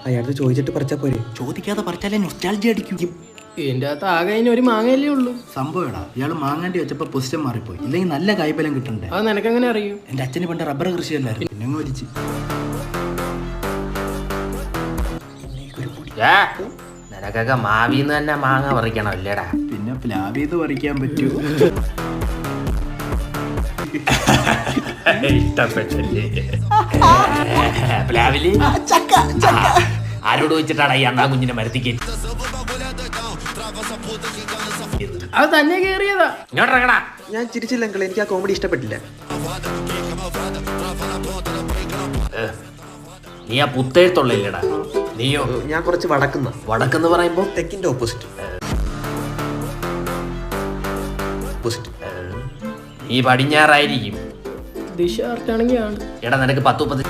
അയാൾക്ക് ചോദിച്ചിട്ട് പറിച്ചാ പോരെ? ചോദിക്കാതെ പറിച്ചാലേ നൊസ്റ്റാൾജി അടിക്കും. ഇതിന്റെ അകത്ത് ആകെ അതിന് ഒരു മാങ്ങയല്ലേ ഉള്ളൂ. സംഭവടാ, ഇയാള് മാങ്ങാണ്ടി വെച്ചപ്പോ പൊസിഷൻ മാറിപ്പോയി. ഇല്ലെങ്കിൽ നല്ല കായ്ഫലം കിട്ടണ്ടേ? അത് നിനക്കെങ്ങനെ അറിയും? എന്റെ അച്ഛന് പണ്ട് റബ്ബർ കൃഷിയല്ലായിരുന്നു, പിന്നെ അങ്ങ് വലിച്ച്. നിനക്കൊക്കെ മാവിന്ന് തന്നെ മാങ്ങ പറിക്കണം അല്ലേടാ? പിന്നെ പ്ലാവീത് പറിക്കാൻ പറ്റൂ. ഇഷ്ടപ്പെട്ടല്ലേ പ്ലാവില്? ആരോട് വെച്ചിട്ടാണ് ഈ അണ്ണാ കുഞ്ഞിനെ മരത്തിക്ക്? അത് തന്നെ കേറിയതാ. ഇങ്ങോട്ടിറങ്ങടാ. ഞാൻ ചിരിച്ചില്ല അങ്കിൾ, എനിക്ക് ആ കോമഡി ഇഷ്ടപ്പെട്ടില്ല. നീ ആ പുത്തേഴ്ത്തുള്ളില്ലടാ. നീയോ? ഞാൻ കുറച്ച് വടക്കെന്ന് പറയുമ്പോ തെക്കിന്റെ ഓപ്പോസിറ്റ്. നീ പടിഞ്ഞാറായിരിക്കും. ദിശ ആർട്ടാണെങ്കിൽ ആണ്. എടാ നിനക്ക് 10-30